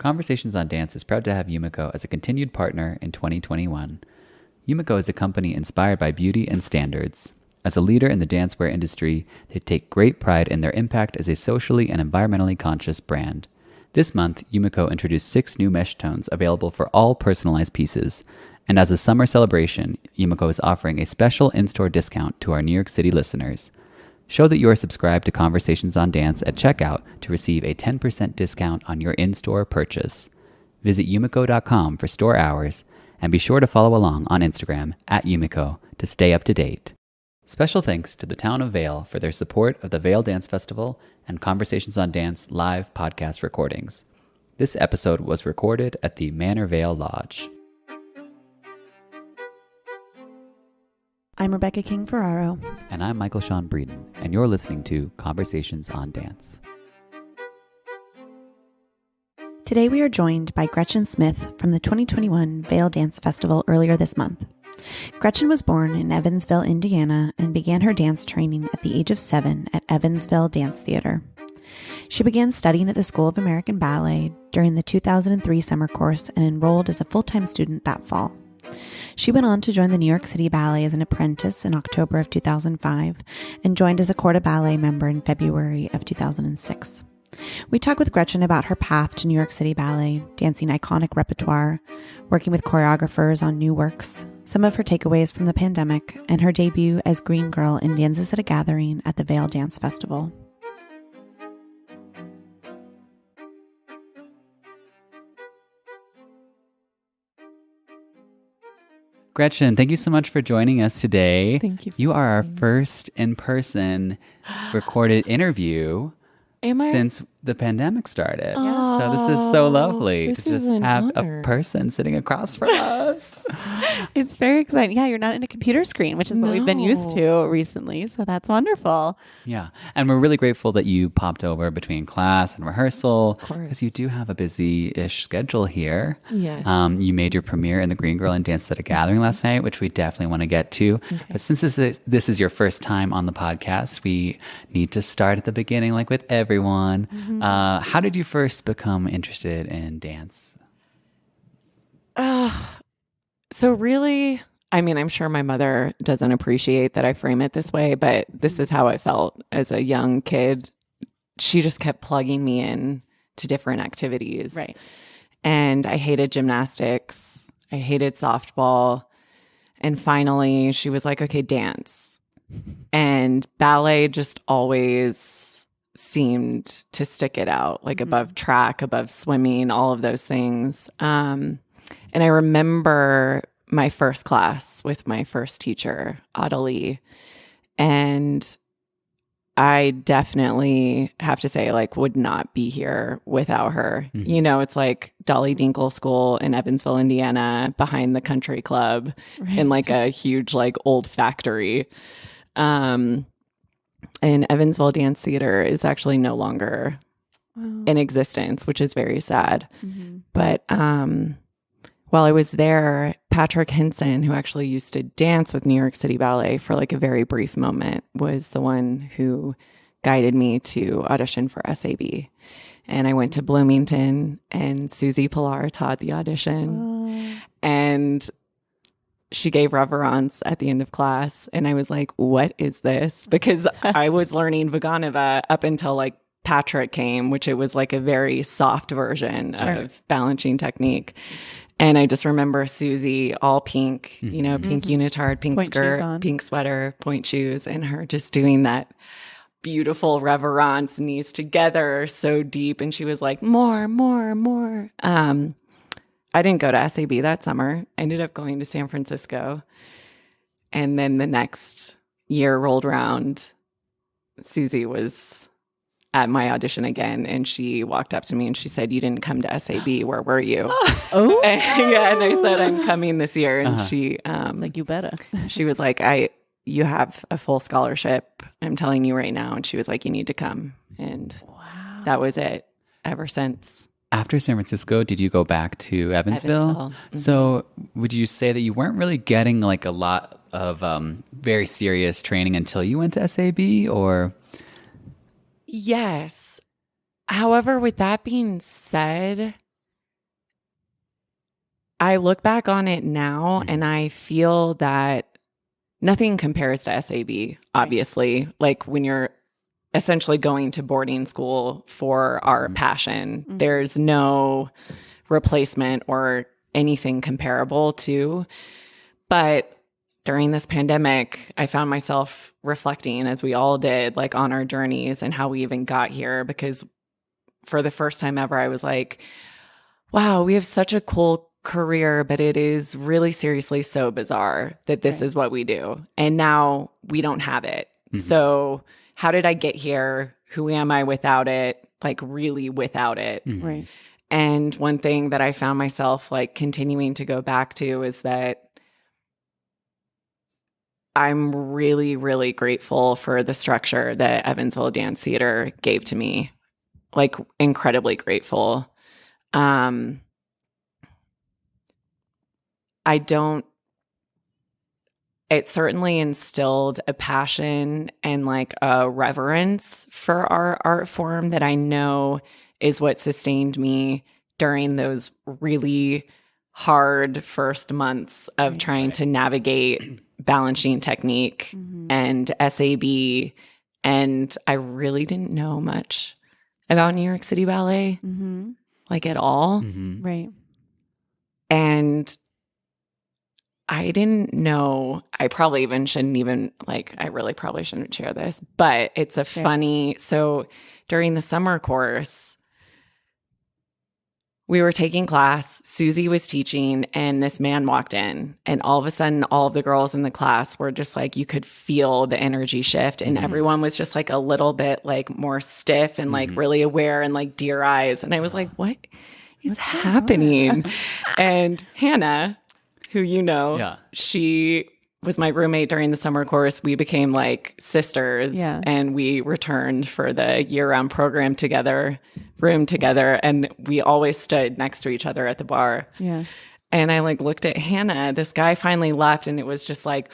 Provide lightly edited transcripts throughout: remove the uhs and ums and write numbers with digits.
Conversations on Dance is proud to have Yumiko as a continued partner in 2021. Yumiko is a company inspired by beauty and standards. As a leader in the dancewear industry, they take great pride in their impact as a socially and environmentally conscious brand. This month, Yumiko introduced 6 new mesh tones available for all personalized pieces. And as a summer celebration, Yumiko is offering a special in-store discount to our New York City listeners. Show that you are subscribed to Conversations on Dance at checkout to receive a 10% discount on your in-store purchase. Visit yumiko.com for store hours, and be sure to follow along on Instagram @Yumiko to stay up to date. Special thanks to the town of Vail for their support of the Vail Dance Festival and Conversations on Dance live podcast recordings. This episode was recorded at the Manor Vale Lodge. I'm Rebecca King-Ferraro. And I'm Michael Sean Breeden, and you're listening to Conversations on Dance. Today we are joined by Gretchen Smith from the 2021 Vail Dance Festival earlier this month. Gretchen was born in Evansville, Indiana, and began her dance training at the age of 7 at Evansville Dance Theatre. She began studying at the School of American Ballet during the 2003 summer course and enrolled as a full-time student that fall. She went on to join the New York City Ballet as an apprentice in October of 2005 and joined as a corps de ballet member in February of 2006. We talk with Gretchen about her path to New York City Ballet, dancing iconic repertoire, working with choreographers on new works, some of her takeaways from the pandemic, and her debut as Green Girl in Dances at a Gathering at the Vail Dance Festival. Gretchen, thank you so much for joining us today. Thank you. You are our first in-person recorded interview since the pandemic started. Oh, so this is so lovely to just have honor. a person sitting across from us. It's very exciting. Yeah, you're not in a computer screen, which is what we've been used to recently. So that's wonderful. Yeah. And we're really grateful that you popped over between class and rehearsal because you do have a busy-ish schedule here. Yes. You made your premiere in the Green Girl and Dances at a Gathering last night, which we definitely want to get to. Okay. But since this is your first time on the podcast, we need to start at the beginning like with everyone. Mm-hmm. How did you first become interested in dance? So really, I mean, I'm sure my mother doesn't appreciate that I frame it this way, but this is how I felt as a young kid. She just kept plugging me in to different activities. Right. And I hated gymnastics. I hated softball. And finally, she was like, okay, dance. And ballet just always seemed to stick it out, like above track, above swimming, all of those things. And I remember my first class with my first teacher, Adelie, and I definitely have to say, like, would not be here without her. Mm-hmm. You know, it's like Dolly Dinkle School in Evansville, Indiana, behind the country club in like a huge, like, old factory. And Evansville Dance Theatre is actually no longer in existence, which is very sad. Mm-hmm. But while I was there, Patrick Hinson, who actually used to dance with New York City Ballet for like a very brief moment, was the one who guided me to audition for SAB. And I went to Bloomington, and Susie Pilar taught the audition. And she gave reverence at the end of class. And I was like, what is this? Because I was learning Vaganova up until like Patrick came, which it was like a very soft version of balancing technique. And I just remember Susie, all pink, you know, pink unitard, pink point skirt, pink sweater, point shoes, and her just doing that beautiful reverence, knees together, so deep. And she was like, more. I didn't go to SAB that summer. I ended up going to San Francisco. And then the next year rolled around. Susie was at my audition again, and she walked up to me and she said, you didn't come to SAB. Where were you? And I said, I'm coming this year. And she like, you better. She was like, you have a full scholarship. I'm telling you right now. And she was like, you need to come. And that was it ever since. After San Francisco, did you go back to Evansville? Mm-hmm. So would you say that you weren't really getting like a lot of very serious training until you went to SAB, or? Yes. However, with that being said, I look back on it now and I feel that nothing compares to SAB, obviously. Right. Like when you're essentially going to boarding school for our passion, there's no replacement or anything comparable to. But during this pandemic, I found myself reflecting, as we all did, like on our journeys and how we even got here. Because for the first time ever, I was like, wow, we have such a cool career, but it is really seriously so bizarre that this is what we do. And now we don't have it. So how did I get here? Who am I without it? Like really without it. Right. And one thing that I found myself like continuing to go back to is that I'm really, really grateful for the structure that Evansville Dance Theatre gave to me. Like incredibly grateful. It certainly instilled a passion and like a reverence for our art form that I know is what sustained me during those really hard first months of trying to navigate balancing technique and SAB. And I really didn't know much about New York City Ballet, like at all. Right. And I didn't know, I probably even shouldn't even, like, I really probably shouldn't share this, but it's a funny, so during the summer course, we were taking class, Susie was teaching, and this man walked in, and all of a sudden, all of the girls in the class were just like, you could feel the energy shift, and everyone was just like a little bit like more stiff and like really aware and like deer eyes, and I was like, what is happening? And Hannah, who you know, she was my roommate during the summer course. We became like sisters and we returned for the year-round program together, room together, and we always stood next to each other at the bar. Yeah. And I like looked at Hannah. This guy finally left and it was just like,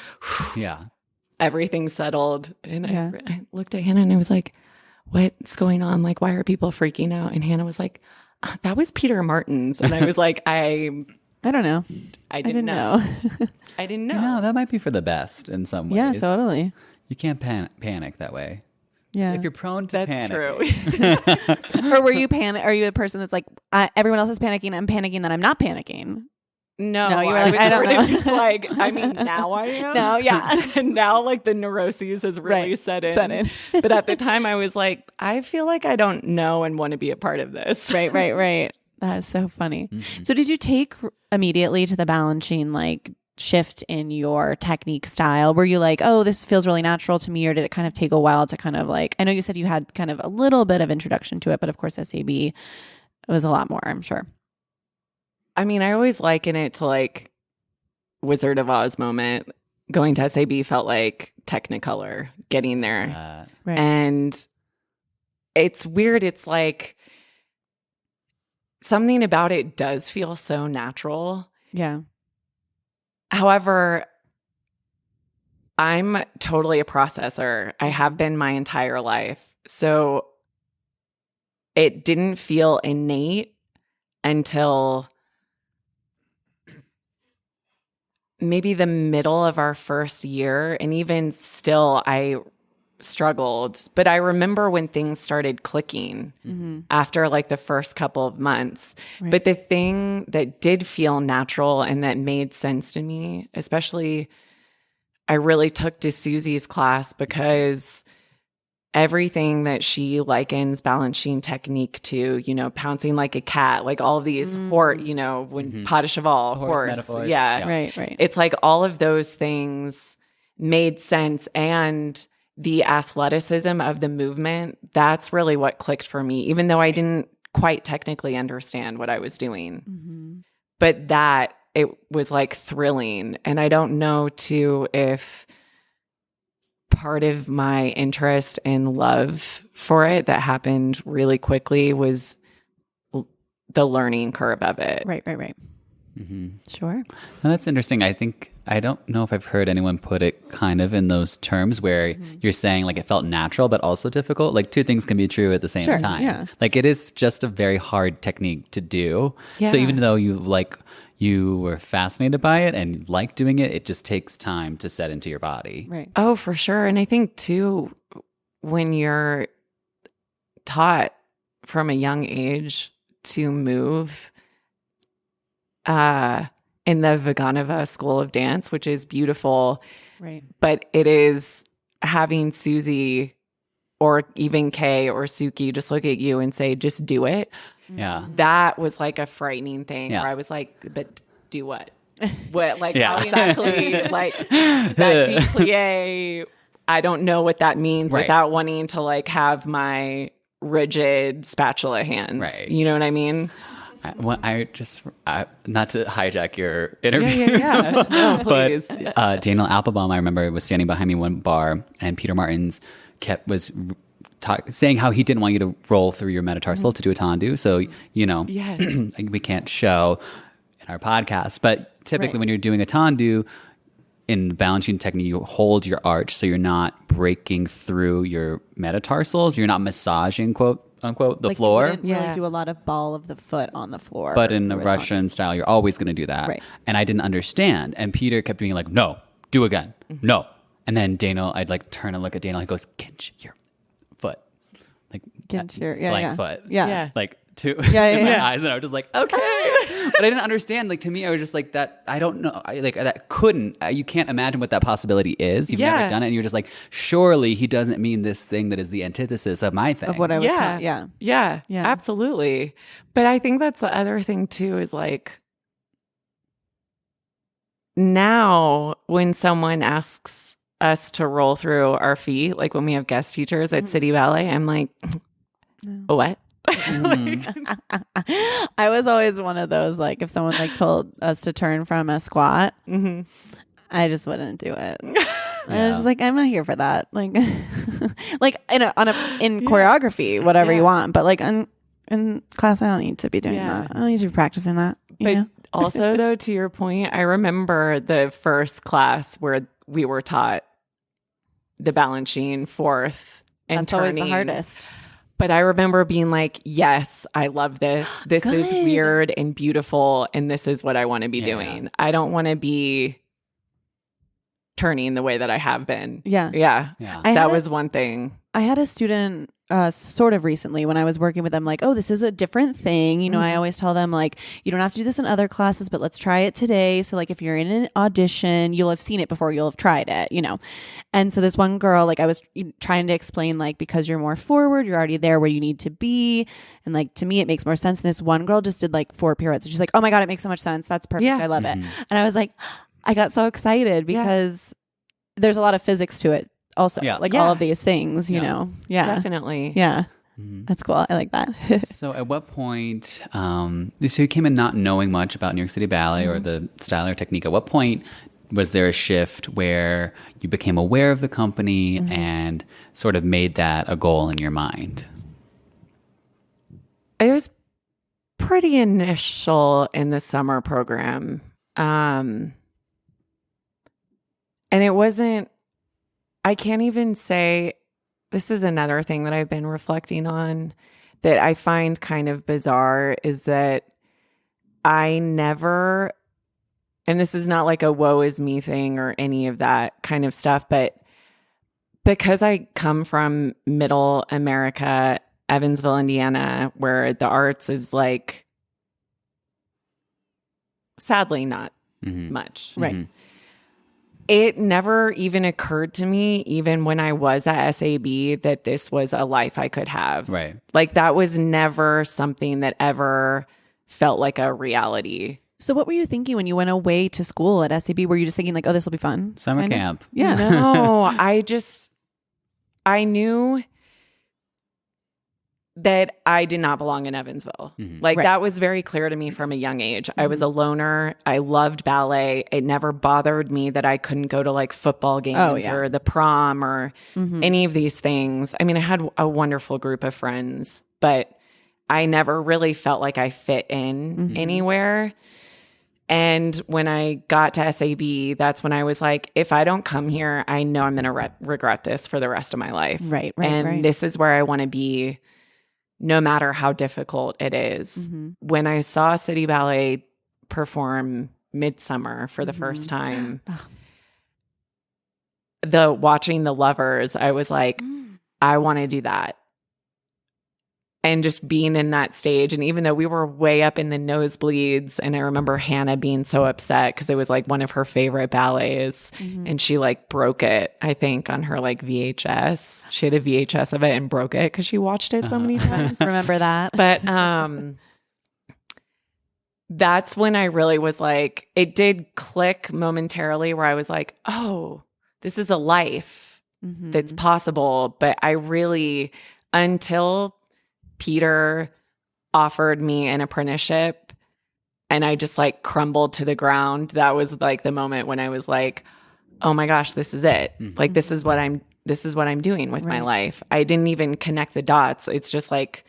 everything settled. And I looked at Hannah and I was like, what's going on? Like, why are people freaking out? And Hannah was like, that was Peter Martin's. And I was like, I don't know. I didn't know. I didn't know. No, that might be for the best in some ways. Yeah, totally. You can't panic that way. Yeah. If you're prone to panic. That's true. Or were you Are you a person that's like, everyone else is panicking, I'm panicking, then I'm not panicking? No, you were like, I don't know. Like, I mean, now I am. No, yeah. And now, like, the neuroses has really set in. But at the time, I was like, I feel like I don't know and want to be a part of this. Right. That is so funny. So did you take immediately to the balancing, like, shift in your technique style? Were you like, oh, this feels really natural to me? Or did it kind of take a while to kind of like, I know you said you had kind of a little bit of introduction to it, but of course SAB was a lot more, I'm sure. I mean, I always liken it to like Wizard of Oz moment. Going to SAB felt like Technicolor getting there. Right. And it's weird. It's like something about it does feel so natural. Yeah. However, I'm totally a processor. I have been my entire life. So it didn't feel innate until maybe the middle of our first year. And even still, I struggled. But I remember when things started clicking after like the first couple of months. Right. But the thing that did feel natural and that made sense to me, especially I really took to Susie's class because everything that she likens balancing technique to, you know, pouncing like a cat, like all of these horse, you know, when pas de cheval, horse. Yeah. Right. It's like all of those things made sense. And the athleticism of the movement, that's really what clicked for me, even though I didn't quite technically understand what I was doing. But that, it was like thrilling. And I don't know too if part of my interest and love for it that happened really quickly was the learning curve of it. Right. Sure. Now, that's interesting. I don't know if I've heard anyone put it kind of in those terms where you're saying like it felt natural, but also difficult. Like two things can be true at the same time. Yeah. Like it is just a very hard technique to do. Yeah. So even though you like, you were fascinated by it and liked doing it. It just takes time to set into your body. Right. Oh, for sure. And I think too, when you're taught from a young age to move in the Vaganova School of Dance, which is beautiful, Right. but it is having Susie or even Kay or Suki just look at you and say, just do it. Yeah. That was like a frightening thing Yeah. where I was like, but do what? What, like, Yeah. how exactly, like, that déplie, I don't know what that means Right. without wanting to, like, have my rigid spatula hands. Right. You know what I mean? Not to hijack your interview. Yeah. No, please. But Daniel Applebaum, I remember, was standing behind me in one bar, and Peter Martins was saying how he didn't want you to roll through your metatarsal to do a tendu. So, Yes. we can't show in our podcast. But typically when you're doing a tendu, in the balancing technique, you hold your arch so you're not breaking through your metatarsals. You're not massaging, quote unquote, the floor. You wouldn't really do a lot of ball of the foot on the floor. But in the Russian style, you're always going to do that. Right. And I didn't understand. And Peter kept being like, no, do again. No. And then Daniel, I'd like turn and look at Daniel. He goes, kinch your foot. Like, Kinch your- yeah, blank yeah. foot. Yeah. Like, two Yeah, in my yeah. eyes. And I was just like, okay. But I didn't understand. Like, to me, I was just like, that, I don't know. That couldn't, you can't imagine what that possibility is. You've never done it. And you're just like, surely he doesn't mean this thing that is the antithesis of my thing. Of what I was taught. Yeah. Yeah, Yeah. absolutely. But I think that's the other thing too, is like, now when someone asks us to roll through our feet, like when we have guest teachers at City Ballet, I'm like, what? I was always one of those, like, if someone like told us to turn from a squat, I just wouldn't do it. I was just like, I'm not here for that. Like, like in choreography, whatever you want, but like in class, I don't need to be doing that. I don't need to be practicing that. You know? Also, though, to your point, I remember the first class where we were taught the balancing fourth and That's turning. always the hardest. But I remember being like, yes, I love this. This is Good. weird and beautiful, and this is what I want to be doing. I don't want to be turning the way that I have been. Yeah. Yeah. Yeah. That was one thing. I had a student sort of recently when I was working with them, like, oh, this is a different thing. You know, I always tell them, like, you don't have to do this in other classes, but let's try it today. So, like, if you're in an audition, you'll have seen it before, you'll have tried it, you know. And so this one girl, like, I was trying to explain, like, because you're more forward, you're already there where you need to be. And, like, to me, it makes more sense. And this one girl just did, like, 4 pirouettes. And she's like, oh, my God, it makes so much sense. That's perfect. Yeah. I love it. And I was like, I got so excited because there's a lot of physics to it also. Like, all of these things, you know. Yeah. Definitely. Yeah. That's cool. I like that. So at what point, so you came in not knowing much about New York City Ballet or the style or technique. At what point was there a shift where you became aware of the company and sort of made that a goal in your mind? It was pretty initial in the summer program. And it wasn't, I can't even say, this is another thing that I've been reflecting on that I find kind of bizarre is that I never, and this is not like a woe is me thing or any of that kind of stuff, but because I come from middle America, Evansville, Indiana, where the arts is like, sadly not much. Right. It never even occurred to me, even when I was at SAB, that this was a life I could have. Right. Like, that was never something that ever felt like a reality. So what were you thinking when you went away to school at SAB? Were you just thinking like, oh, this will be fun? Summer kind of? camp. Yeah. No, I knew that I did not belong in Evansville. Like, Right. that was very clear to me from a young age. I was a loner. I loved ballet. It never bothered me that I couldn't go to like football games or the prom or any of these things. I mean, I had a wonderful group of friends, but I never really felt like I fit in anywhere. And when I got to SAB, that's when I was like, if I don't come here, I know I'm going to regret this for the rest of my life. Right. And this is where I want to be, no matter how difficult it is. When I saw City Ballet perform Midsummer for the first time, watching the Lovers, I was like, I want to do that. And just being in that stage. And even though we were way up in the nosebleeds, and I remember Hannah being so upset because it was like one of her favorite ballets, and she like broke it, I think, on her like VHS. She had a VHS of it and broke it because she watched it so many times. Remember that? But that's when I really was like, it did click momentarily where I was like, oh, this is a life that's possible. But I really, until Peter offered me an apprenticeship and I just like crumbled to the ground, that was like the moment when I was like, oh my gosh, this is it. Like, this is what I'm doing with my life. I didn't even connect the dots. It's just like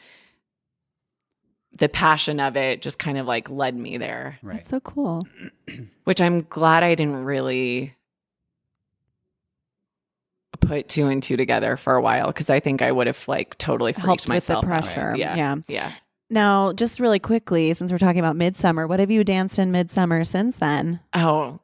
the passion of it just kind of like led me there. Right. That's so cool. Which I'm glad I didn't really put 2 and 2 together for a while, because I think I would have like totally freaked helped myself with the pressure. out. Yeah. Now, just really quickly, since we're talking about Midsummer, what have you danced in Midsummer since then? Oh,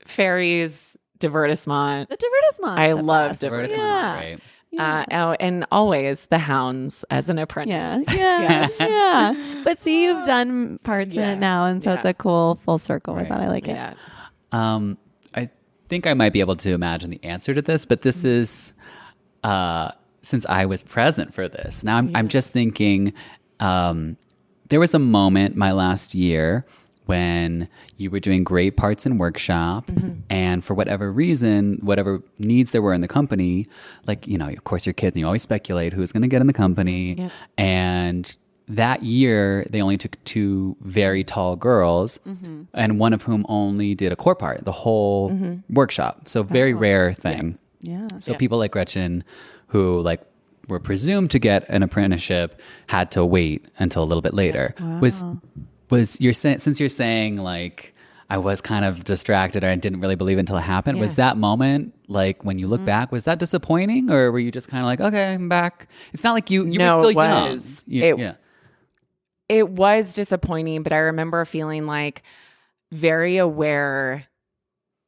Fairies, Divertissement. The Divertissement. I love Divertissement. Yeah. And always the Hounds as an apprentice. Yeah. But see, you've done parts in it now, and so it's a cool full circle with that. I like it. I think I might be able to imagine the answer to this, but this is since I was present for this. Now I'm just thinking there was a moment my last year when you were doing great parts in workshop, and for whatever reason, whatever needs there were in the company, like, you know, of course, your kids, and you always speculate who's going to get in the company. And that year, they only took 2 very tall girls, and one of whom only did a core part the whole workshop. So very rare thing. So people like Gretchen, who like were presumed to get an apprenticeship, had to wait until a little bit later. Was you're saying, since you're saying like I was kind of distracted or I didn't really believe it until it happened, was that moment, like when you look back, was that disappointing, or were you just kind of like, okay, I'm back? It's not like you were still young. It was disappointing, but I remember feeling like very aware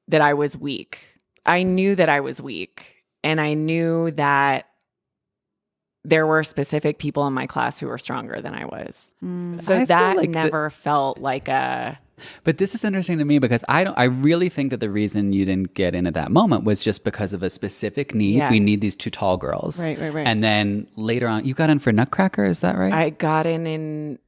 that I was weak. I knew that I was weak, and I knew that there were specific people in my class who were stronger than I was. So that like never felt like a... But this is interesting to me because I really think that the reason you didn't get in at that moment was just because of a specific need. We need these 2 tall girls. Right. And then later on, you got in for Nutcracker, is that right? I got in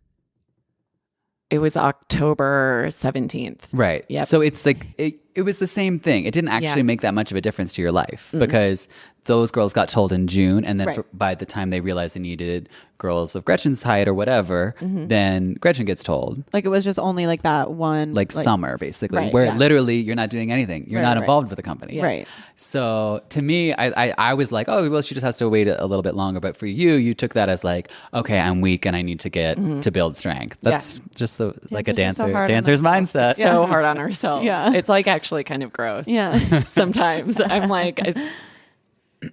it was October 17th. Right. Yep. So it's like, it was the same thing. It didn't actually make that much of a difference to your life because those girls got told in June, and then by the time they realized they needed girls of Gretchen's height or whatever, then Gretchen gets told. Like, it was just only like that one... Like summer, basically, where literally you're not doing anything. You're not involved with the company. Right. So to me, I was like, oh, well, she just has to wait a little bit longer. But for you took that as like, okay, I'm weak and I need to get to build strength. That's just like a dancer's mindset. So hard on herself. It's like actually kind of gross. Sometimes I'm like...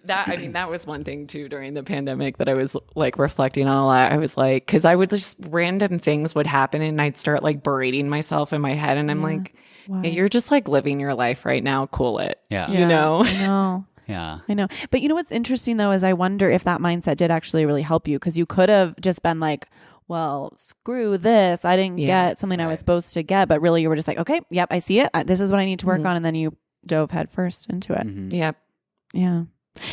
that was one thing too during the pandemic that I was like reflecting on a lot. I was like, because I would just random things would happen and I'd start like berating myself in my head, and I'm like, hey, you're just like living your life right now. Cool it. You know? I know. I know. But you know what's interesting though is I wonder if that mindset did actually really help you, because you could have just been like, well, screw this. I didn't get something I was supposed to get. But really you were just like, okay, yep, I see it. This is what I need to work on. And then you dove headfirst into it. Yeah.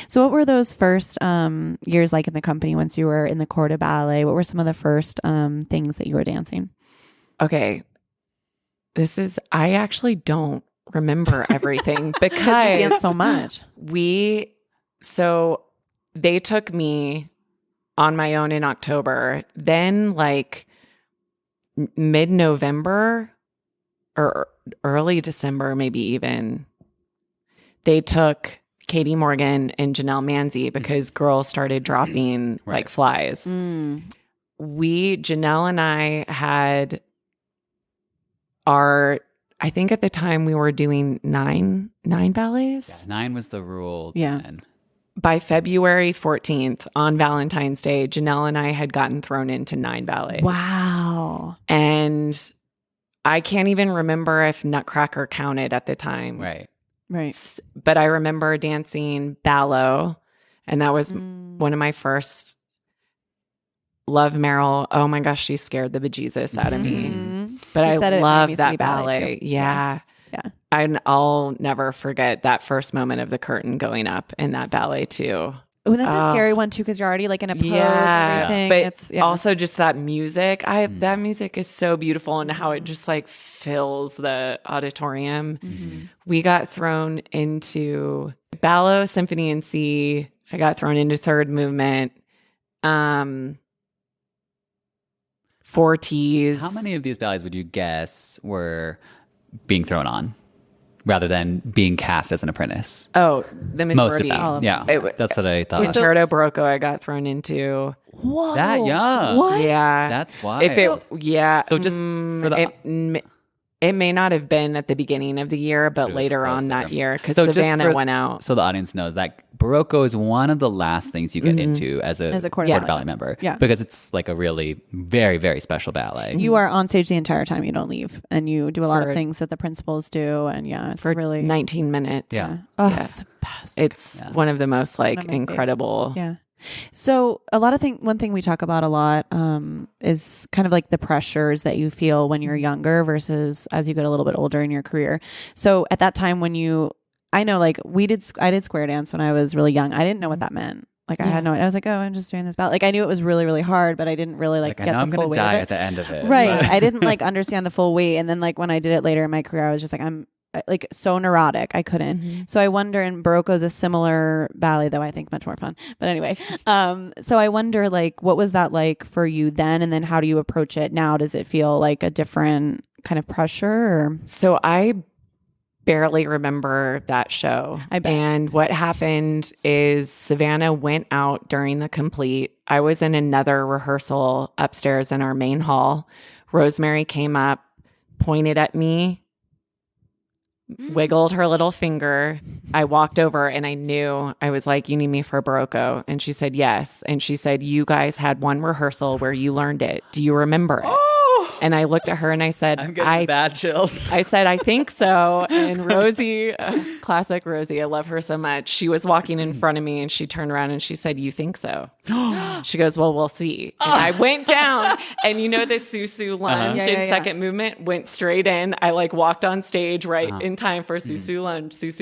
So what were those first years like in the company once you were in the corps de ballet? What were some of the first things that you were dancing? Okay. I actually don't remember everything because you dance so much. So they took me on my own in October. Then like mid-November or early December, maybe even, they took Katie Morgan and Janelle Manzi because girls started dropping like flies. Janelle and I had I think at the time we were doing nine ballets. 9 was the rule. Then. By February 14th on Valentine's Day, Janelle and I had gotten thrown into 9 ballets. Wow. And I can't even remember if Nutcracker counted at the time. Right. But I remember dancing ballet, and that was one of my first. Love Meryl. Oh my gosh, she scared the bejesus out of me. But I love that ballet. Yeah. I'll never forget that first moment of the curtain going up in that ballet too. Oh, that's a scary one too, because you're already like in a pose and everything. But also just that music. That music is so beautiful, and how it just like fills the auditorium. We got thrown into ballet, symphony in C. I got thrown into third movement. Four T's. How many of these ballets would you guess were being thrown on rather than being cast as an apprentice? Oh, the majority. Most of them. Yeah. That's what I thought. Concerto Barocco I got thrown into. Whoa. That young. What? Yeah. That's wild. So just for the... It may not have been at the beginning of the year, but later on that year, because Savannah went out. So the audience knows that Barocco is one of the last things you get into as a quarter ballet member. Yeah. Because it's like a really very, very special ballet. You are on stage the entire time. You don't leave. And you do a lot of things that the principals do. And it's for really 19 minutes. Yeah. Oh, it's the best. It's one of the most like incredible. Yeah. So one thing we talk about a lot is kind of like the pressures that you feel when you're younger versus as you get a little bit older in your career. So at that time I know like I did square dance when I was really young. I didn't know what that meant. Like I had no, I was like, oh, I'm just doing this ballet. Like I knew it was really, really hard, but I didn't really get the full weight. I'm going to die at the end of it. Right. I didn't like understand the full weight. And then like when I did it later in my career, I was just like, I'm like so neurotic. I couldn't. So I wonder, and Barocco is a similar ballet, though I think much more fun. But anyway, so I wonder like, what was that like for you then? And then how do you approach it now? Does it feel like a different kind of pressure? Or? So I barely remember that show. I bet. And what happened is Savannah went out during the complete. I was in another rehearsal upstairs in our main hall. Rosemary came up, pointed at me, wiggled her little finger. I walked over and I knew. I was like, you need me for Barocco? And she said, yes. And she said, you guys had one rehearsal where you learned it. Do you remember it? And I looked at her and I said, I'm getting bad chills. I said, I think so. And Rosie, classic Rosie, I love her so much. She was walking in front of me and she turned around and she said, you think so? She goes, well, we'll see. And I went down and the Susu lunge in second movement went straight in. I like walked on stage in time for Susu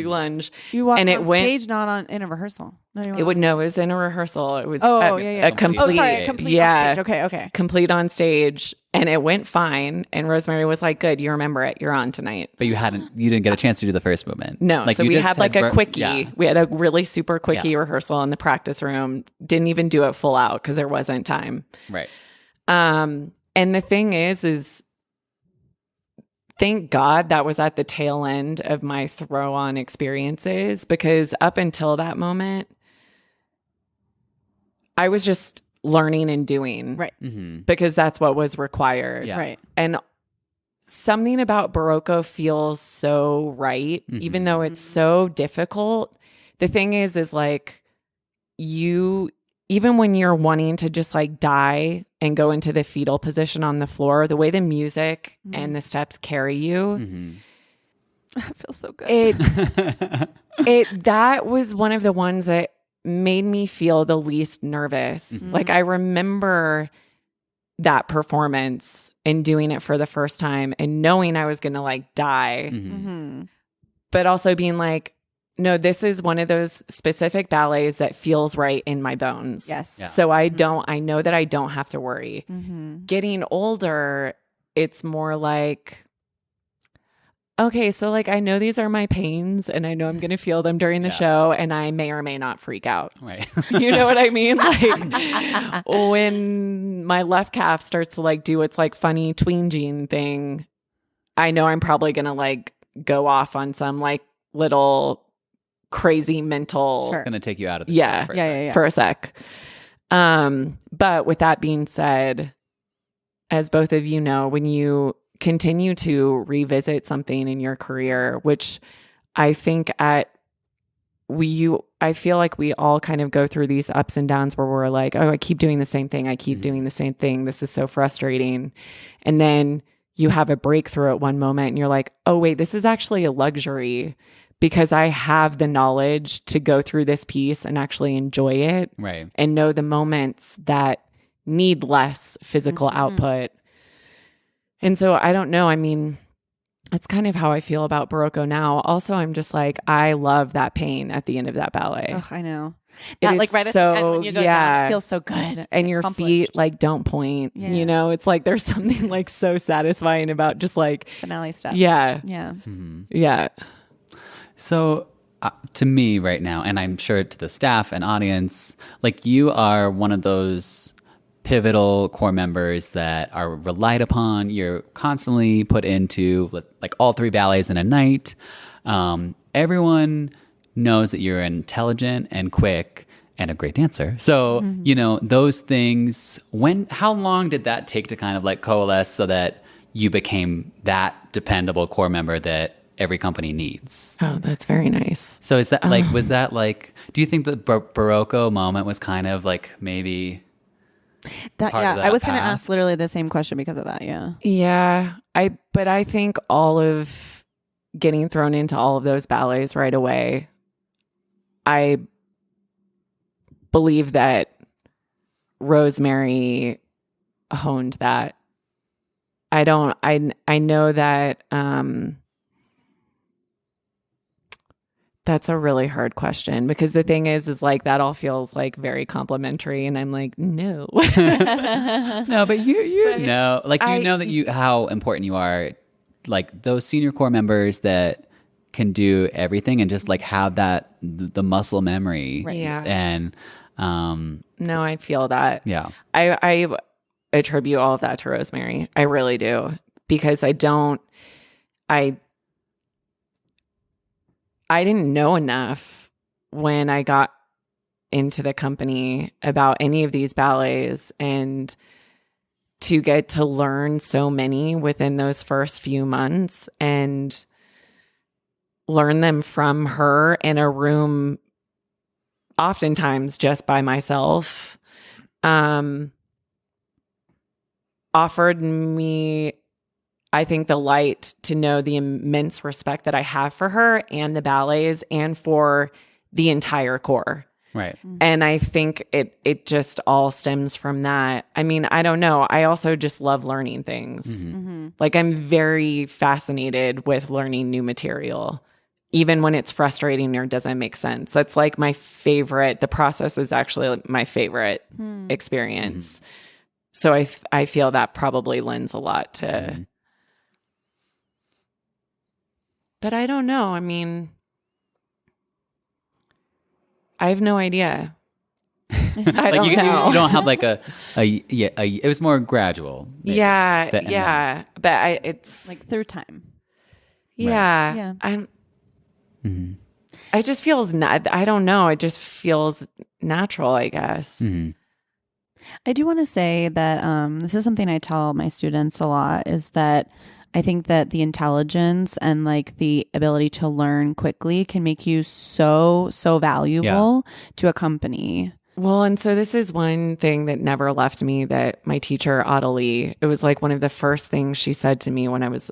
lunge. You walked on stage, not in a rehearsal. No, it was in a rehearsal. It was a complete. A complete on stage. Okay. Complete on stage. And it went fine. And Rosemary was like, good, you remember it. You're on tonight. But you didn't get a chance to do the first movement. No. Like so we had like a quickie. Yeah. We had a really super quickie rehearsal in the practice room. Didn't even do it full out because there wasn't time. Right. And the thing is thank God that was at the tail end of my throw on experiences, because up until that moment, I was just learning and doing, right? Because that's what was required, right? And something about Barocco feels so right, even though it's so difficult. The thing is like even when you're wanting to just like die and go into the fetal position on the floor, the way the music and the steps carry you, I feel so good. That was one of the ones that made me feel the least nervous. Like I remember that performance and doing it for the first time and knowing I was going to like die, but also being like, no, this is one of those specific ballets that feels right in my bones. Yes. Yeah. So I know that I don't have to worry. Getting older, it's more like, okay, so like I know these are my pains and I know I'm going to feel them during the show and I may or may not freak out. Right. You know what I mean? Like when my left calf starts to like do its like funny twinging thing, I know I'm probably going to like go off on some like little crazy mental. Sure. Going to take you out of the for a sec. But with that being said, as both of you know, when you continue to revisit something in your career, which I think I feel like we all kind of go through these ups and downs where we're like, oh, I keep doing the same thing. I keep doing the same thing. This is so frustrating. And then you have a breakthrough at one moment and you're like, oh, wait, this is actually a luxury because I have the knowledge to go through this piece and actually enjoy it. Right. And know the moments that need less physical output. And so I don't know. I mean, it's kind of how I feel about Barocco now. Also, I'm just like, I love that pain at the end of that ballet. Oh, I know. That, like right at the end when you go down, it feels so good. And your feet like don't point, you know, it's like there's something like so satisfying about just like finale stuff. Yeah. Yeah. Yeah. So to me right now, and I'm sure to the staff and audience, like you are one of those pivotal core members that are relied upon. You're constantly put into like all 3 ballets in a night. Everyone knows that you're intelligent and quick and a great dancer. So, you know, those things, how long did that take to kind of like coalesce so that you became that dependable core member that every company needs? Oh, that's very nice. So is that like, was that like, do you think the Barocco moment was kind of like maybe that? part Yeah, of that I was going to path? ask literally the same question because of that. Yeah. Yeah. But I think all of getting thrown into all of those ballets right away, I believe that Rosemary honed that. I know that that's a really hard question because the thing is like that all feels like very complimentary and I'm like, no. No, but you know, like you know that how important you are, like those senior core members that can do everything and just like have that the muscle memory. Right. Yeah. And no, I feel that. Yeah. I attribute all of that to Rosemary. I really do. Because I didn't know enough when I got into the company about any of these ballets, and to get to learn so many within those first few months and learn them from her in a room, oftentimes just by myself, offered me, I think, the light to know the immense respect that I have for her and the ballets and for the entire corps. Right. And I think it just all stems from that. I mean, I don't know. I also just love learning things. Like I'm very fascinated with learning new material, even when it's frustrating or doesn't make sense. That's like my favorite. The process is actually my favorite experience. So I feel that probably lends a lot to. But I don't know. I mean, I have no idea. I Like you know. don't have like it was more gradual. maybe, Yeah. But it's Like through time. yeah. Yeah. It just feels I don't know. It just feels natural, I guess. I do want to say that this is something I tell my students a lot, is that I think that the intelligence and like the ability to learn quickly can make you so valuable to a company. Well, and so this is one thing that never left me, that my teacher, Adelie, it was like one of the first things she said to me when I was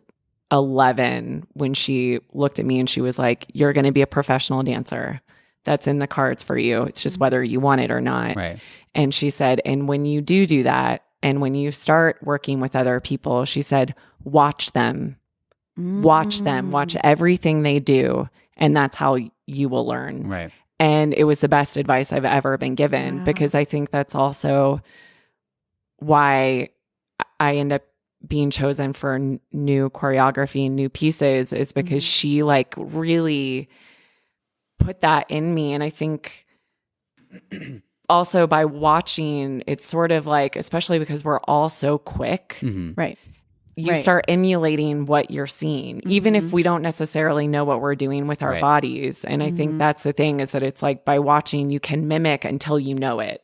11, when she looked at me and she was like, you're going to be a professional dancer. That's in the cards for you. It's just whether you want it or not. Right. And she said, and when you do that, and when you start working with other people, she said, watch them, watch everything they do. And that's how you will learn. Right. And it was the best advice I've ever been given, because I think that's also why I end up being chosen for new choreography and new pieces, is because she like really put that in me. And I think also by watching, it's sort of like, especially because we're all so quick, Right. you start emulating what you're seeing, even if we don't necessarily know what we're doing with our bodies. And I think that's the thing, is that it's like by watching, you can mimic until you know it.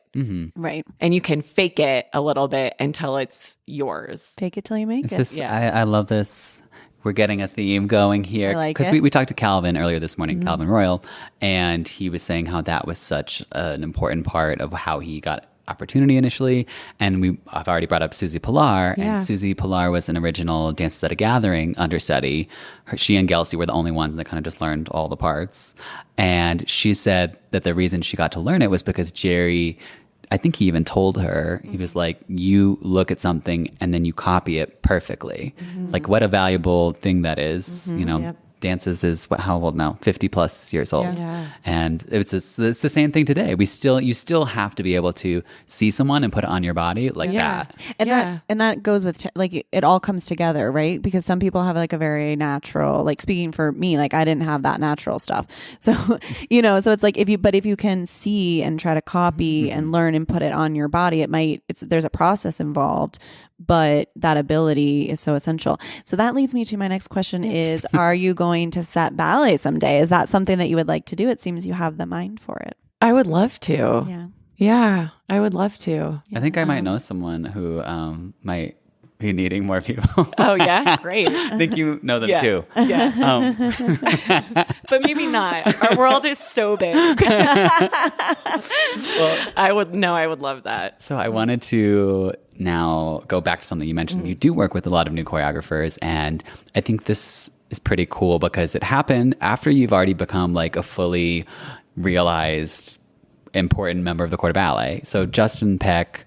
Right. And you can fake it a little bit until it's yours. Fake it till you make it. This, I love this. We're getting a theme going here. I like because it. we talked to Calvin earlier this morning, Calvin Royal, and he was saying how that was such an important part of how he got opportunity initially. And I've already brought up Susie Pilar, Yeah. and Susie Pilar was an original Dances at a Gathering understudy. She and Gelsey were the only ones that kind of just learned all the parts. And she said that the reason she got to learn it was because Jerry, I think he even told her, he was like, you look at something and then you copy it perfectly. Like, what a valuable thing that is, you know. Yep. Dances is how old now? 50 plus years old. Yeah. And it's the same thing today. You still have to be able to see someone and put it on your body like that. And that goes with like it all comes together, right? Because some people have like a very natural, like speaking for me, like I didn't have that natural stuff. So, you know, so it's like if you can see and try to copy and learn and put it on your body, there's a process involved, but that ability is so essential. So that leads me to my next question is, are you going to set ballet someday? Is that something that you would like to do? It seems you have the mind for it. I would love to. Yeah. Yeah, I would love to. I think I might know someone who might be needing more people. Oh, yeah? Great. I think you know them too. Yeah. But maybe not. Our world is so big. Well, I would love that. So I wanted to now go back to something you mentioned. You do work with a lot of new choreographers, and I think this is pretty cool because it happened after you've already become like a fully realized important member of the Court of Ballet. So Justin Peck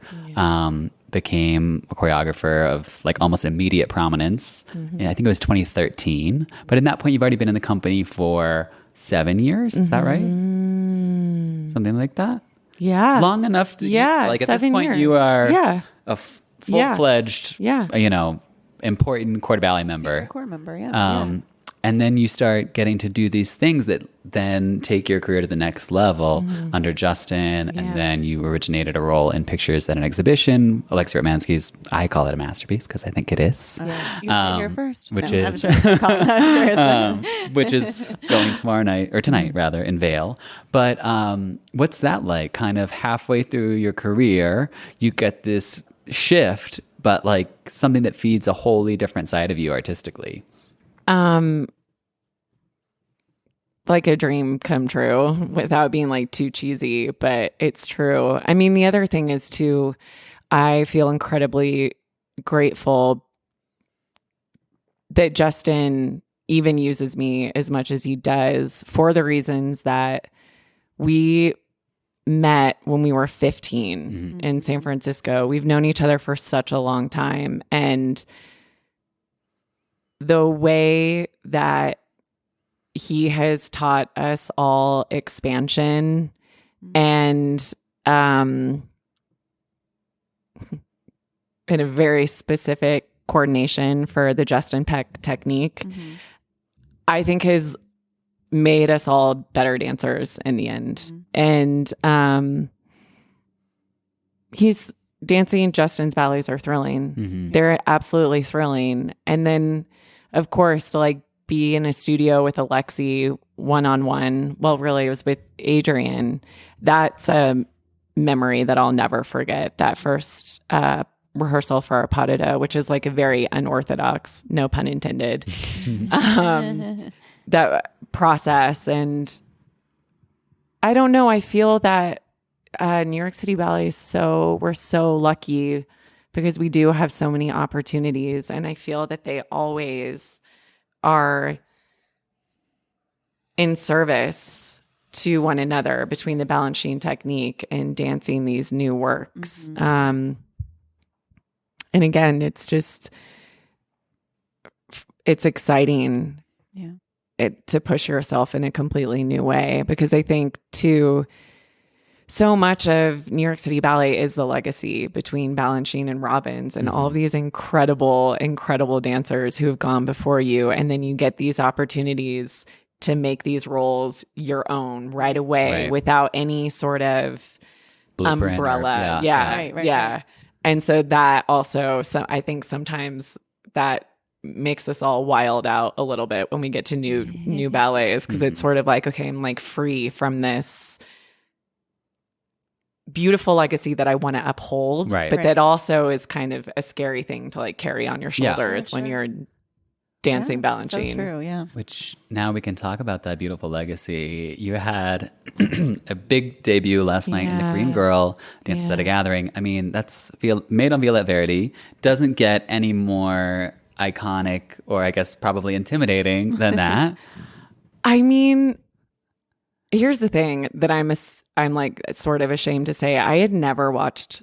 became a choreographer of like almost immediate prominence. And I think it was 2013. But at that point, you've already been in the company for 7 years. Is that right? Something like that? Yeah. Long enough to, like at this 7 point, years. you are Yeah. a full-fledged, Yeah. important Court of Ballet member. Core member, yeah. And then you start getting to do these things that then take your career to the next level under Justin. And then you originated a role in Pictures at an Exhibition, Alexia Romansky's, I call it a masterpiece because I think it is. You heard it here first. Which No, is I'm sure. Call it which is going tonight rather, in Vail. But what's that like? Kind of halfway through your career, you get this shift, but like something that feeds a wholly different side of you artistically. Like a dream come true without being like too cheesy, but it's true. I mean, the other thing is too, I feel incredibly grateful that Justin even uses me as much as he does for the reasons that we met when we were 15 in San Francisco. We've known each other for such a long time. And the way that he has taught us all expansion and in a very specific coordination for the Justin Peck technique, I think has made us all better dancers in the end. And he's dancing. Justin's ballets are thrilling. They're absolutely thrilling. And then, of course, to like be in a studio with Alexi one-on-one, well, really it was with Adrian. That's a memory that I'll never forget. That first rehearsal for our pas de deux, which is like a very unorthodox, no pun intended, that process. And I don't know, I feel that New York City Ballet we're so lucky because we do have so many opportunities, and I feel that they always are in service to one another between the Balanchine technique and dancing these new works. And again, it's exciting to push yourself in a completely new way, because I think too, so much of New York City Ballet is the legacy between Balanchine and Robbins and all of these incredible, incredible dancers who have gone before you. And then you get these opportunities to make these roles your own right away without any sort of Blueprint umbrella. Right. And so that also, I think sometimes that makes us all wild out a little bit when we get to new ballets, because it's sort of like, okay, I'm like free from this beautiful legacy that I want to uphold, but that also is kind of a scary thing to like carry on your shoulders when you're dancing Balanchine. So true, yeah. Which now we can talk about that beautiful legacy. You had a big debut last night in the Green Girl Dance at a Gathering. I mean, that's made on Violette Verdi. Doesn't get any more iconic or I guess probably intimidating than that. I mean, here's the thing that I'm like sort of ashamed to say. I had never watched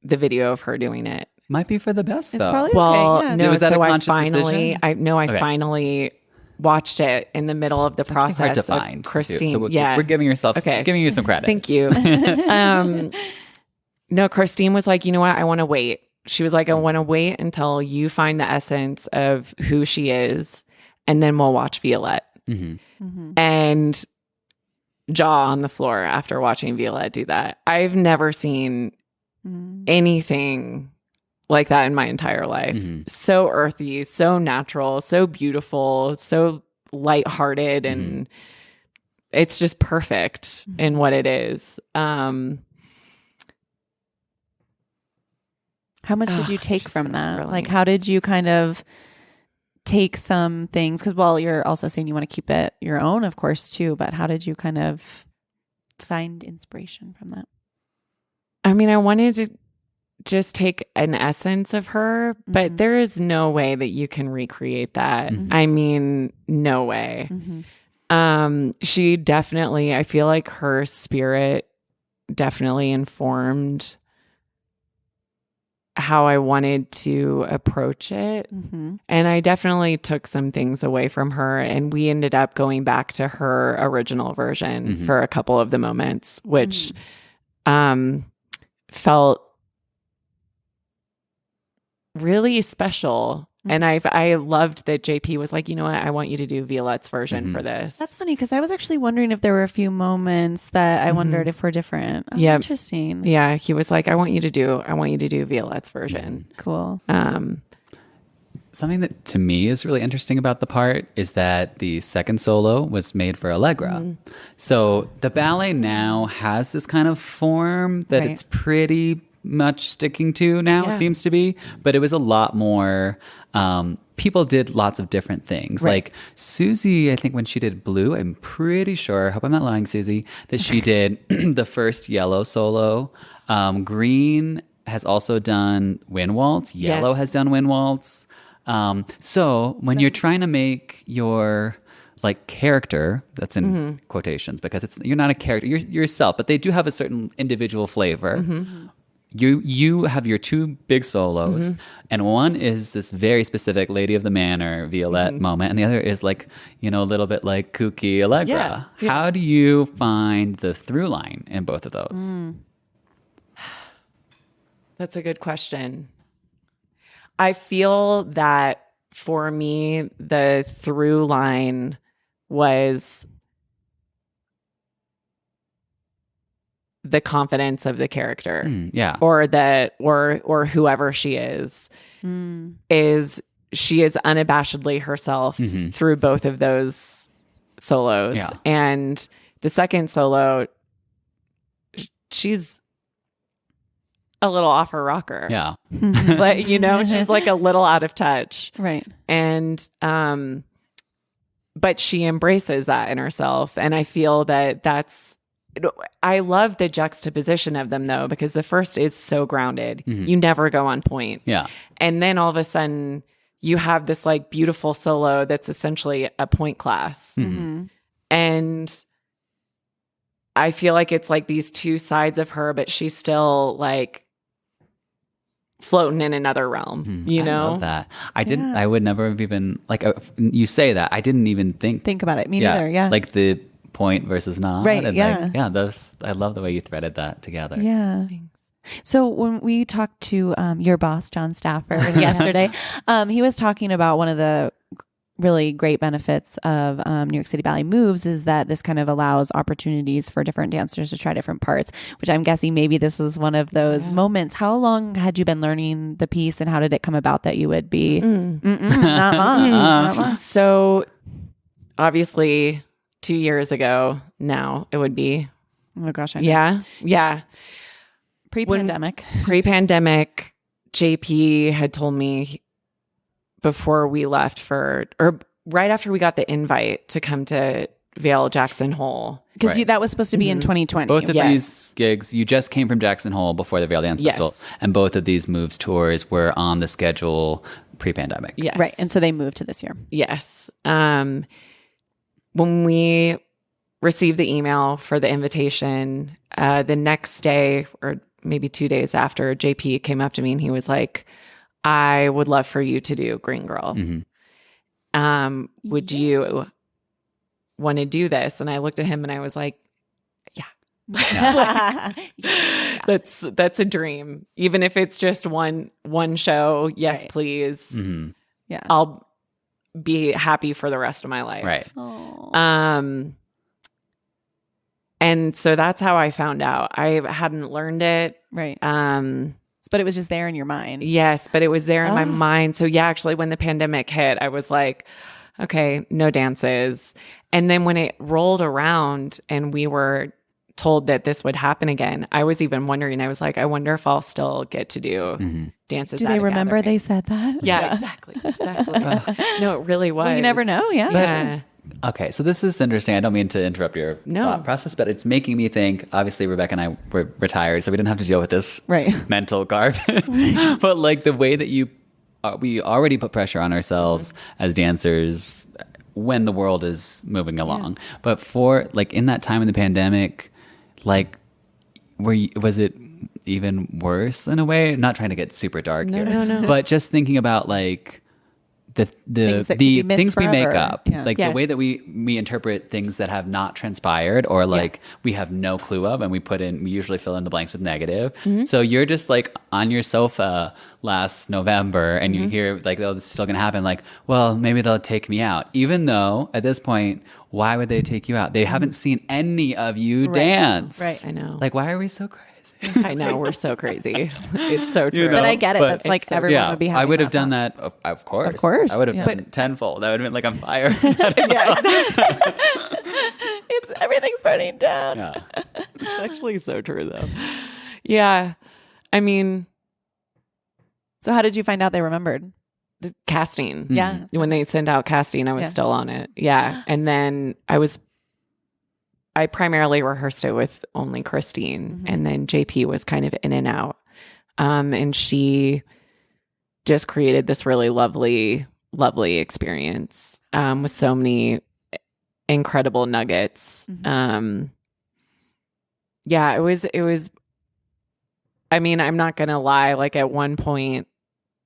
the video of her doing it. Might be for the best, though. It's probably Well, okay. Yeah. no, Was that so a I conscious finally, decision? I finally watched it in the middle of the process hard to of find, Christine. too. So yeah, we're giving you some credit. Thank you. No, Christine was like, you know what? I want to wait. She was like, I want to wait until you find the essence of who she is, and then we'll watch Violette. And jaw on the floor after watching Violette do that. I've never seen anything like that in my entire life. So earthy, so natural, so beautiful, so lighthearted, and it's just perfect in what it is. How much did you take from that? thrilling. Like, how did you kind of take some things? Because, well, you're also saying you want to keep it your own, of course, too. But how did you kind of find inspiration from that? I mean, I wanted to just take an essence of her, but there is no way that you can recreate that. I mean, no way. She definitely, I feel like her spirit definitely informed how I wanted to approach it. And I definitely took some things away from her, and we ended up going back to her original version for a couple of the moments, which felt really special. And I loved that JP was like, you know what, I want you to do Violette's version for this. That's funny, because I was actually wondering if there were a few moments that I wondered if were different. Oh, Yeah. Interesting. Yeah, he was like, I want you to do Violette's version. Cool. Something that to me is really interesting about the part is that the second solo was made for Allegra. So the ballet now has this kind of form that it's pretty much sticking to now, it seems to be. But it was a lot more, people did lots of different things. Like Susie, I think when she did Blue, I'm pretty sure, I hope I'm not lying, Susie, that she did the first yellow solo. Green has also done Wind Waltz. Yellow has done Wind Waltz. So when you're trying to make your like character, that's in quotations because you're not a character, you're yourself, but they do have a certain individual flavor. You have your two big solos, and one is this very specific Lady of the Manor Violette moment, and the other is like, you know, a little bit like kooky Allegra. How do you find the through line in both of those? That's a good question. I feel that for me, the through line was the confidence of the character. Or whoever she is she is unabashedly herself through both of those solos. And the second solo, she's a little off her rocker. But, you know, she's like a little out of touch. Right. And, but she embraces that in herself. And I feel that I love the juxtaposition of them though, because the first is so grounded. You never go on point. And then all of a sudden you have this like beautiful solo that's essentially a point class. And I feel like it's like these two sides of her, but she's still like floating in another realm, you know? I love that. I would never have even, like, you say that, I didn't even think about it. Me neither, yeah. Like the point versus not. Right, and yeah. those, I love the way you threaded that together. Yeah. Thanks. So when we talked to your boss, John Stafford, yesterday, he was talking about one of the really great benefits of New York City Ballet Moves is that this kind of allows opportunities for different dancers to try different parts, which I'm guessing maybe this was one of those moments. How long had you been learning the piece, and how did it come about that you would be not long? Not long. So obviously 2 years ago now it would be. Oh gosh, I know. Yeah. Pre-pandemic, JP had told me before we left or right after we got the invite to come to Vail Jackson Hole. Because that was supposed to be in 2020. Both of these gigs, you just came from Jackson Hole before the Vail Dance Festival, and both of these moves tours were on the schedule pre-pandemic. Yes. Right, and so they moved to this year. Yes. When we received the email for the invitation, the next day or maybe 2 days after, JP came up to me and he was like, I would love for you to do Green Girl. Would you want to do this? And I looked at him and I was like, that's a dream. Even if it's just one show, yes, please. Yeah. I'll be happy for the rest of my life. Right. Aww. And so that's how I found out. I hadn't learned it. Right. But it was just there in your mind. Yes, but it was there in my mind. So yeah, actually when the pandemic hit, I was like, okay, no dances. And then when it rolled around and we were told that this would happen again, I was even wondering, I was like, I wonder if I'll still get to do dances. Do they remember they said that? Yeah. Exactly. No, it really was. Well, you never know. Yeah. Okay, so this is interesting. I don't mean to interrupt your thought process, but it's making me think, obviously Rebecca and I were retired, so we didn't have to deal with this mental garbage. But like the way that we already put pressure on ourselves as dancers when the world is moving along. But for like in that time of the pandemic, like was it even worse in a way? Not trying to get super dark here. No. But just thinking about like the things we make up, like the way that we interpret things that have not transpired or like we have no clue of, and we usually fill in the blanks with negative. So you're just like on your sofa last November and you hear like, oh, this is still gonna happen. Like, well, maybe they'll take me out, even though at this point, why would they take you out? They haven't seen any of you dance. Right. I know. Like, why are we so crazy? I know, we're so crazy. It's so true. But I get it. That's like everyone would be having I would have that done that, of course. Of course. I would have done tenfold. I would have been like on fire. Everything's burning down. Yeah. It's actually so true, though. Yeah. I mean. So how did you find out they remembered? The casting. Yeah. When they sent out casting, I was still on it. Yeah. And then I primarily rehearsed it with only Christine, and then JP was kind of in and out. And she just created this really lovely, lovely experience with so many incredible nuggets. It was, I mean, I'm not going to lie. Like at one point,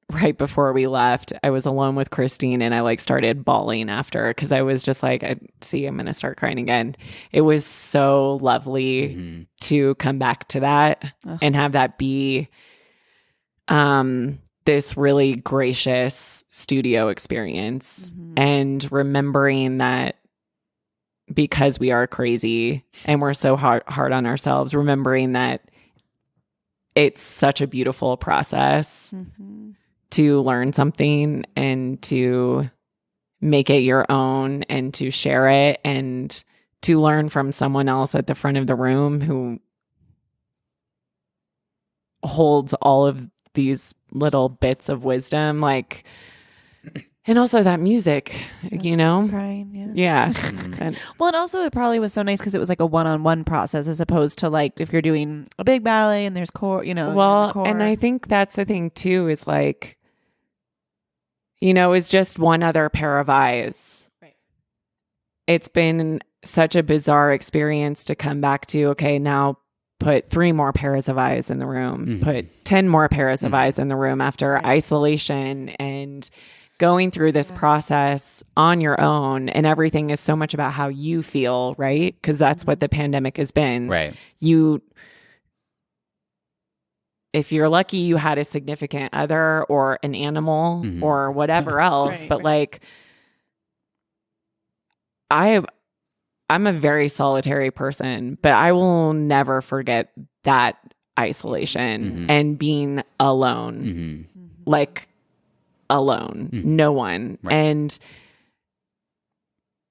right before we left, I was alone with Christine and I like started bawling after because I was just like, I'm going to start crying again. It was so lovely to come back to that and have that be this really gracious studio experience and remembering that because we are crazy and we're so hard on ourselves, remembering that it's such a beautiful process to learn something and to make it your own and to share it and to learn from someone else at the front of the room who holds all of these little bits of wisdom, like, and also that music, you know? Crying, yeah. Well, and also it probably was so nice because it was like a one-on-one process as opposed to like if you're doing a big ballet and there's core, you know. Well, and I think that's the thing too is like, you know, is just one other pair of eyes. Right. It's been such a bizarre experience to come back to, okay, now put 3 more pairs of eyes in the room, put 10 more pairs of eyes in the room after isolation and going through this process on your own. And everything is so much about how you feel, right? Because that's what the pandemic has been. Right. If you're lucky, you had a significant other or an animal or whatever else. But like, I'm a very solitary person, but I will never forget that isolation and being alone, like alone, no one. Right. And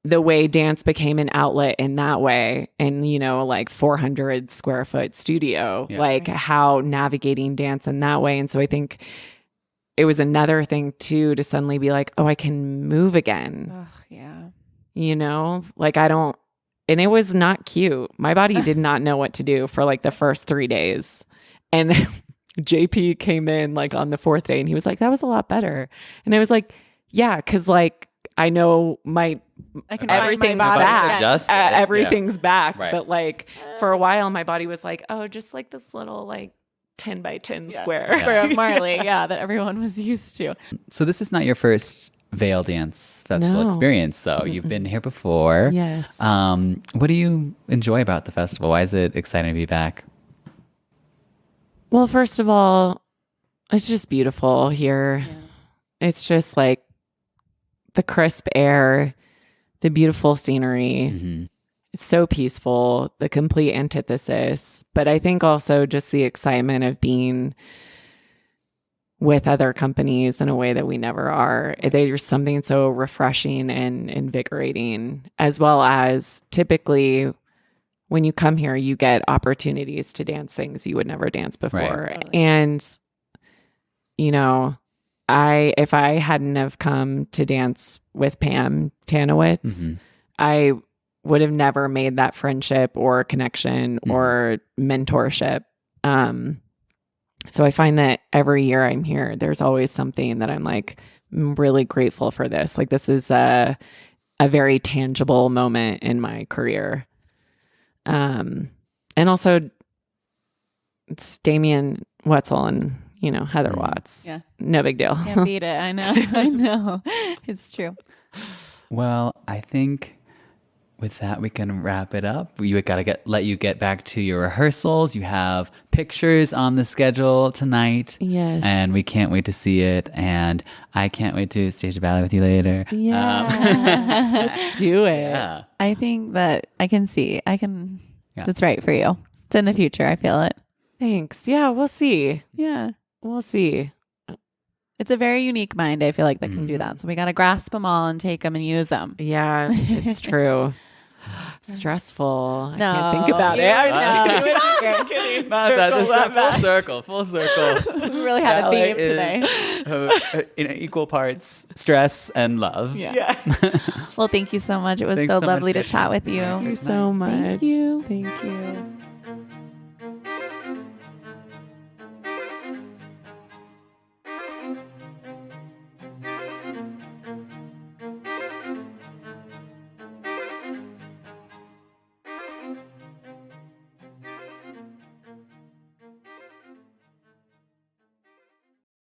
the way dance became an outlet in that way, and, you know, like 400 square foot studio, like how navigating dance in that way. And so I think it was another thing too to suddenly be like, oh, I can move again. Oh, yeah. You know, like and it was not cute. My body did not know what to do for like the first 3 days. And JP came in like on the 4th day and he was like, that was a lot better. And I was like, yeah, because like I know everything's back. Everything's back. Right. But like for a while, my body was like, oh, just like this little like 10 by 10 square for Marley. Yeah, that everyone was used to. So this is not your first Vail Dance Festival experience, though. You've been here before. Yes. What do you enjoy about the festival? Why is it exciting to be back? Well, first of all, it's just beautiful here. Yeah. It's just like the crisp air, the beautiful scenery. Mm-hmm. It's so peaceful, the complete antithesis. But I think also just the excitement of being with other companies in a way that we never are. There's something so refreshing and invigorating, as well as typically when you come here, you get opportunities to dance things you would never dance before. Right. And, you know, if I hadn't have come to dance with Pam Tanowitz, I would have never made that friendship or connection or mentorship. So I find that every year I'm here, there's always something that I'm like, I'm really grateful for this. Like this is a very tangible moment in my career. And also it's Damien Wetzel and, you know, Heather Watts. Yeah. No big deal. Can't beat it. I know. I know. It's true. Well, I think with that, we can wrap it up. We got to let you get back to your rehearsals. You have pictures on the schedule tonight. Yes. And we can't wait to see it. And I can't wait to stage a ballet with you later. Yeah. Let's do it. Yeah. I think that that's right for you. It's in the future. I feel it. Thanks. Yeah, we'll see. Yeah. We'll see. It's a very unique mind, I feel like, that can do that. So we got to grasp them all and take them and use them. Yeah, it's true. Stressful. No, I can't think about it. I'm kidding. Full circle. We really had a theme today. In equal parts, stress and love. Yeah. Well, thank you so much. It was so lovely to chat with you. Thank you so much. Thank you. Thank you.